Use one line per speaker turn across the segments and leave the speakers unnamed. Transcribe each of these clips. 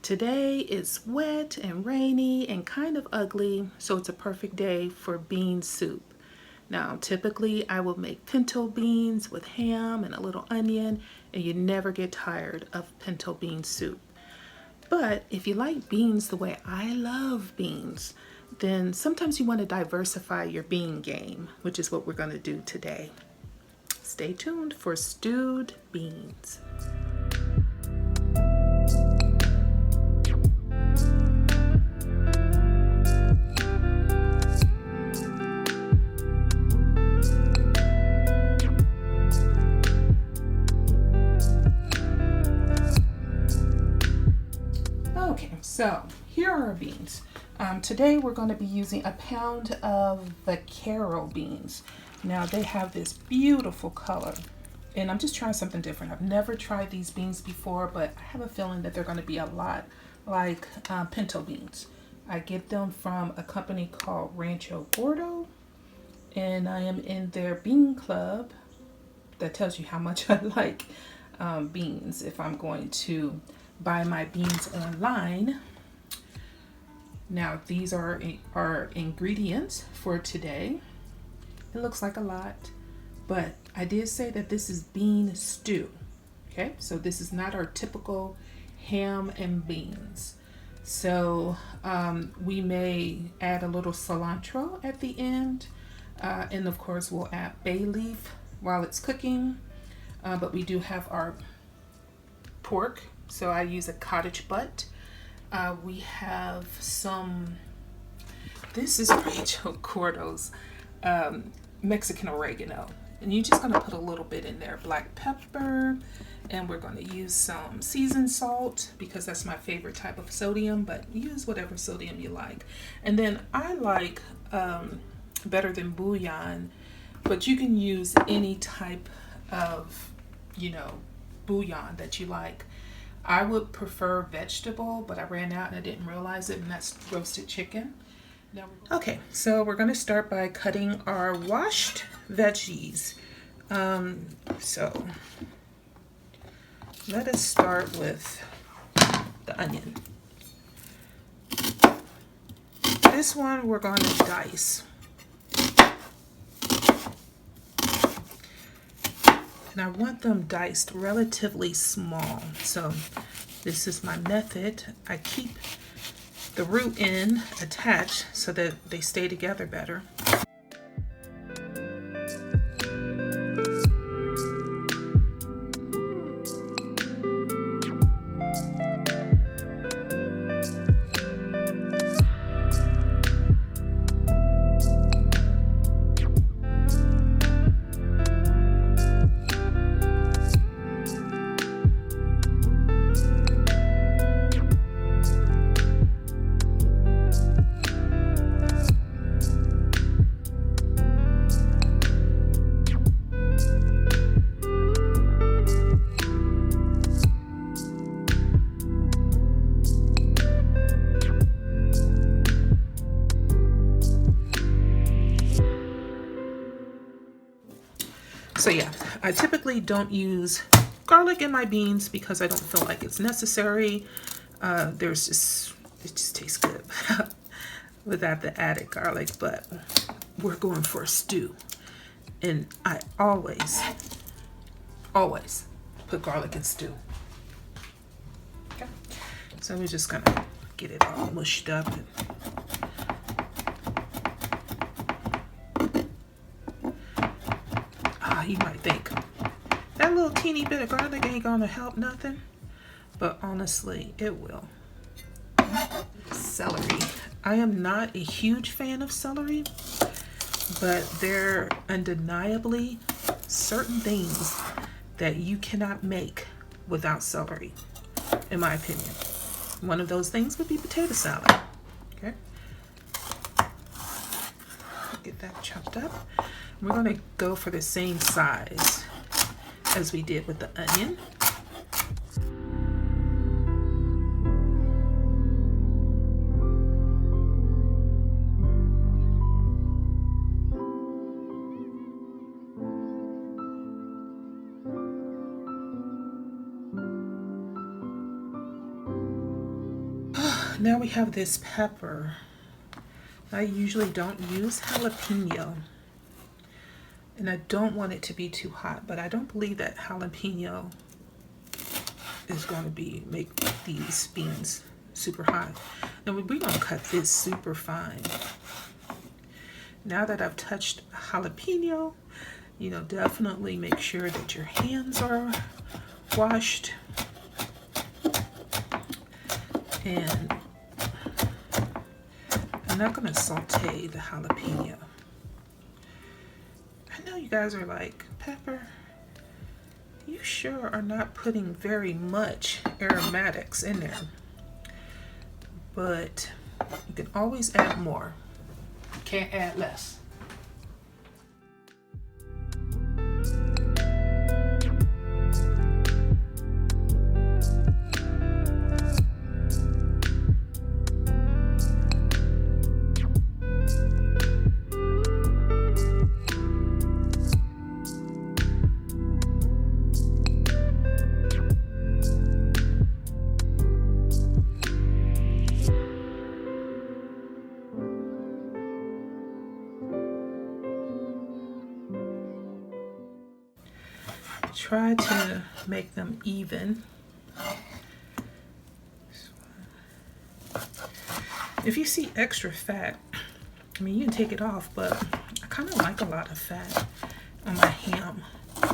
Today it's wet and rainy and kind of ugly, so it's a perfect day for bean soup. Now, typically I will make pinto beans with ham and a little onion, and you never get tired of pinto bean soup. But if you like beans the way I love beans, then sometimes you want to diversify your bean game, which is what we're going to do today. Stay tuned for stewed beans. Okay, so here are our beans. Today we're going to be using a pound of vaquero beans. Now they have this beautiful color, and I'm just trying something different. I've never tried these beans before, but I have a feeling that they're going to be a lot like pinto beans. I get them from a company called Rancho Gordo, and I am in their bean club. That tells you how much I like beans if I'm going to buy my beans online. Now these are our ingredients for today. It looks like a lot, but I did say that this is bean stew. Okay, so this is not our typical ham and beans. So we may add a little cilantro at the end, and of course we'll add bay leaf while it's cooking, but we do have our pork, so I use a cottage butt. We have some, this is Rancho Gordo's Mexican oregano, and you're just going to put a little bit in there, black pepper, and we're going to use some seasoned salt because that's my favorite type of sodium, but use whatever sodium you like. And then I like better than bouillon, but you can use any type of, bouillon that you like. I would prefer vegetable, but I ran out and I didn't realize it, and that's roasted chicken. Okay, so we're going to start by cutting our washed veggies. So let us start with the onion. This one we're going to dice. And I want them diced relatively small. So this is my method. I keep the root end attached so that they stay together better. So yeah, I typically don't use garlic in my beans because I don't feel like it's necessary. It just tastes good without the added garlic, but we're going for a stew. And I always put garlic in stew. Okay, so we're just gonna get it all mushed up. You might think that little teeny bit of garlic ain't gonna help nothing, but honestly it will. Celery. I am not a huge fan of celery, but there are undeniably certain things that you cannot make without celery, in my opinion. One of those things would be potato salad. Okay, get that chopped up. We're going to go for the same size as we did with the onion. now we have this pepper. I usually don't use jalapeno, and I don't want it to be too hot, but I don't believe that jalapeno is going to make these beans super hot. And we're going to cut this super fine. Now that I've touched jalapeno, you know, definitely make sure that your hands are washed. And I'm not going to saute the jalapeno. I know you guys are like, Pepper, you sure are not putting very much aromatics in there. But you can always add more. Can't add less. Try to make them even. If you see extra fat, I mean, you can take it off, but I kind of like a lot of fat on my ham.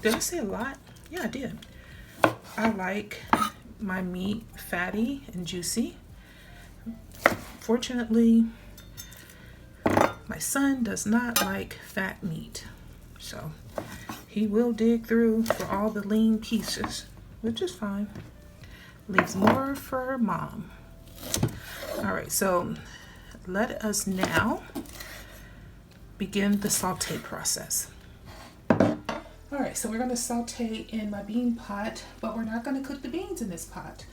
Did I say a lot? Yeah, I did. I like my meat fatty and juicy. Fortunately, my son does not like fat meat, so he will dig through for all the lean pieces, which is fine. Leaves more for mom. All right, so let us now begin the saute process. All right, so we're going to saute in my bean pot, but we're not going to cook the beans in this pot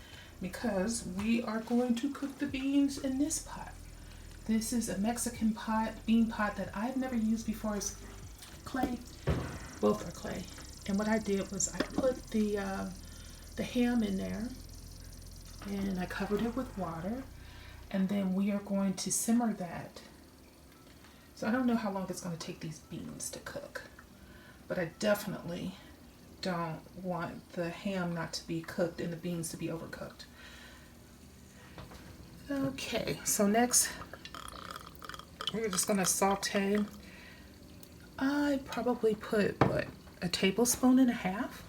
because we are going to cook the beans in this pot. This is a Mexican pot, bean pot that I've never used before. It's clay. Both are clay. And what I did was I put the ham in there and I covered it with water, and then we are going to simmer that. So I don't know how long it's going to take these beans to cook, but I definitely don't want the ham not to be cooked and the beans to be overcooked. Okay, so next we're just going to saute. I probably put, what, a tablespoon and a half?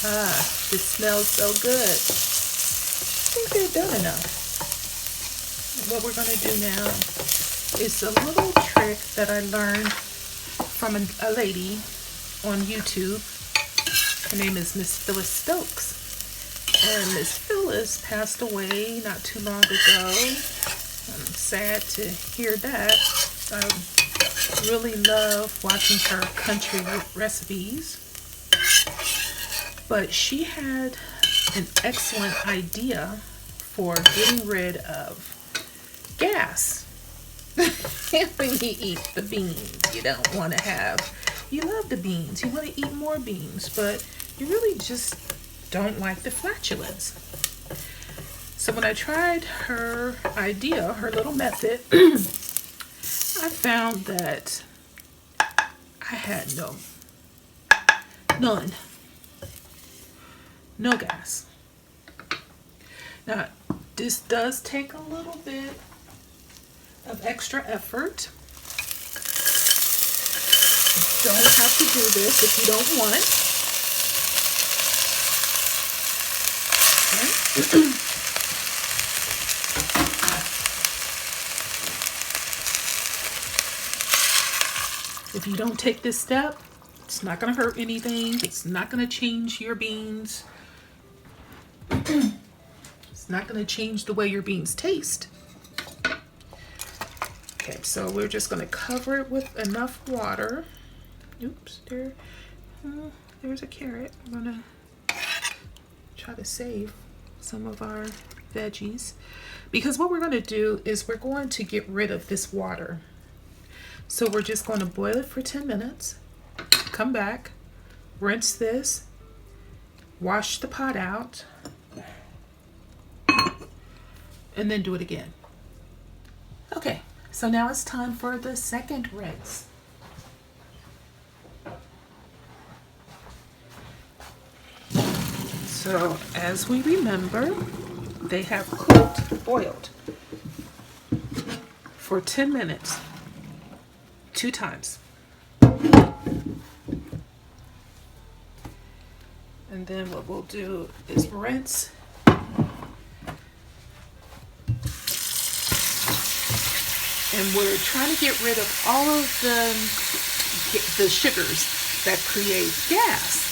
Ah, this smells so good. I think they're done enough. What we're going to do now is a little trick that I learned from a lady on YouTube. Her name is Miss Phyllis Stokes. And Miss Phyllis passed away not too long ago. I'm sad to hear that. I really love watching her country recipes. But she had an excellent idea for getting rid of gas. When you eat the beans, you don't want to have, you love the beans, you want to eat more beans, but you really just don't like the flatulence. So when I tried her idea, her little method, I found that I had none, no gas. Now, this does take a little bit of extra effort. You don't have to do this if you don't want. Okay. If you don't take this step, it's not going to hurt anything. It's not going to change your beans. It's not going to change the way your beans taste. Okay, so we're just going to cover it with enough water. Oops, there's a carrot. I'm going to try to save some of our veggies, because what we're going to do is we're going to get rid of this water. So we're just going to boil it for 10 minutes, come back, rinse this, wash the pot out, and then do it again. Okay, so now it's time for the second rinse. So as we remember, they have boiled for 10 minutes. 2 times. And then what we'll do is rinse. And we're trying to get rid of all of the sugars that create gas.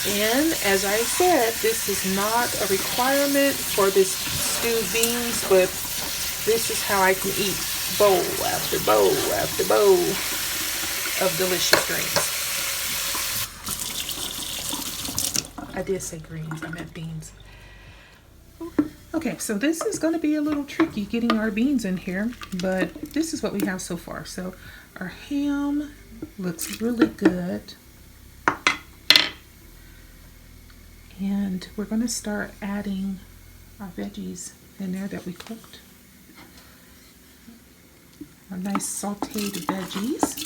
And as I said, this is not a requirement for this stewed beans, but this is how I can eat bowl after bowl after bowl of delicious greens. I did say greens, I meant beans. Okay, so this is going to be a little tricky getting our beans in here, but this is what we have so far. So our ham looks really good. And we're going to start adding our veggies in there that we cooked. Our nice sauteed veggies.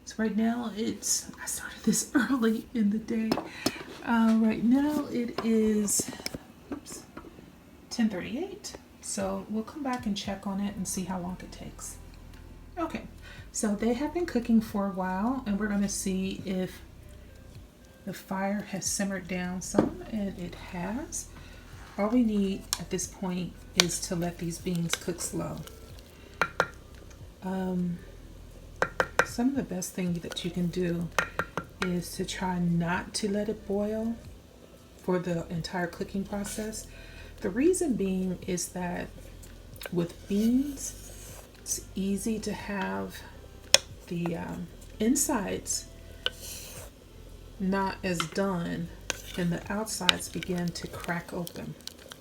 So right now I started this early in the day. Right now it is 10:38. So we'll come back and check on it and see how long it takes. Okay, so they have been cooking for a while, and we're going to see if the fire has simmered down some, and it has. All we need at this point is to let these beans cook slow. Some of the best thing that you can do is to try not to let it boil for the entire cooking process. The reason being is that with beans, it's easy to have the insides not as done and the outsides begin to crack open.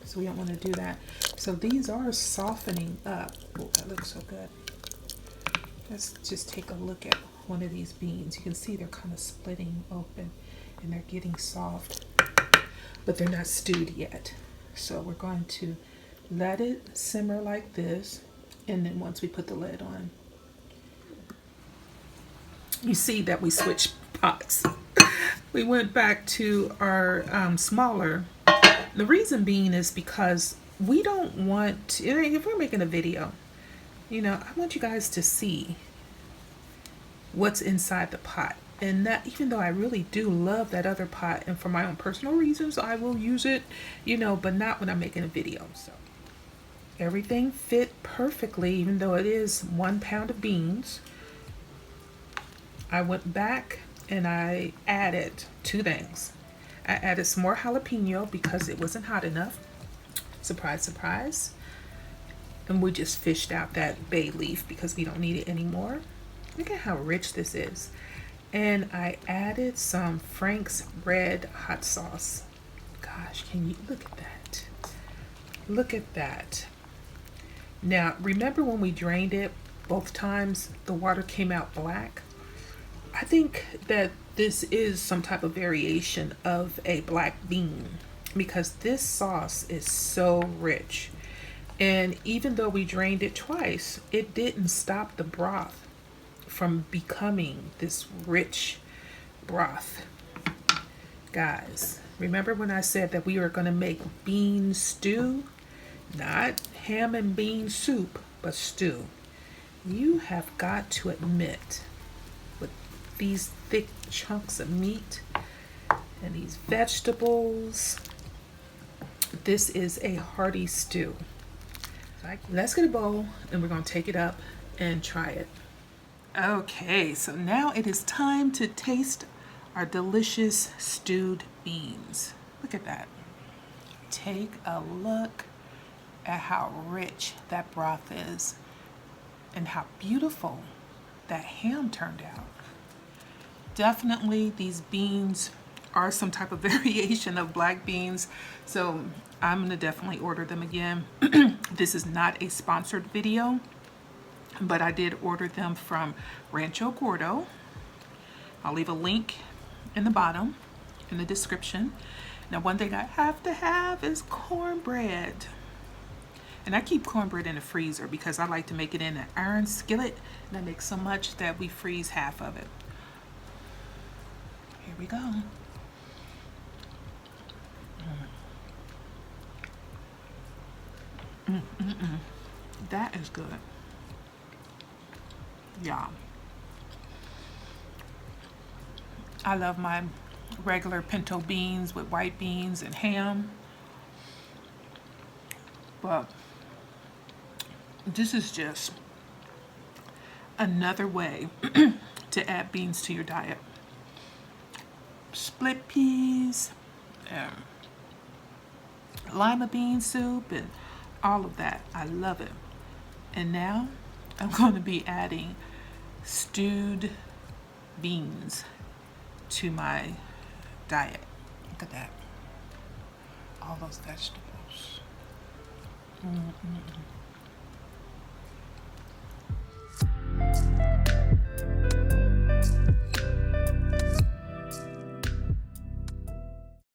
So we don't want to do that. So these are softening up. Oh, that looks so good. Let's just take a look at one of these beans. You can see they're kind of splitting open and they're getting soft, but they're not stewed yet. So we're going to let it simmer like this, And then once we put the lid on, you see that we switched pots. We went back to our smaller. The reason being is because we don't want, if we're making a video, I want you guys to see what's inside the pot. And that, even though I really do love that other pot, and for my own personal reasons, I will use it, but not when I'm making a video. So everything fit perfectly, even though it is 1 pound of beans. I went back and I added 2 things. I added some more jalapeno because it wasn't hot enough. Surprise, surprise. And we just fished out that bay leaf because we don't need it anymore. Look at how rich this is. And I added some Frank's red hot sauce. Gosh, can you look at that? Look at that. Now, remember when we drained it both times, the water came out black? I think that this is some type of variation of a black bean because this sauce is so rich. And even though we drained it twice, it didn't stop the broth from becoming this rich broth. Guys, remember when I said that we were going to make bean stew? Not ham and bean soup, but stew. You have got to admit, with these thick chunks of meat and these vegetables, this is a hearty stew. Let's get a bowl and we're going to take it up and try it. Okay, so now it is time to taste our delicious stewed beans. Look at that. Take a look at how rich that broth is and how beautiful that ham turned out. Definitely these beans are some type of variation of black beans, so I'm gonna definitely order them again. This is not a sponsored video, but I did order them from Rancho Gordo. I'll leave a link in the bottom in the description. Now, one thing I have to have is cornbread. And I keep cornbread in the freezer because I like to make it in an iron skillet, and I make so much that we freeze half of it. Here we go. That is good. Yeah. I love my regular pinto beans with white beans and ham. But this is just another way to add beans to your diet. Split peas, lima bean soup, and all of that. I love it. And now I'm going to be adding stewed beans to my diet. Look at that. All those vegetables.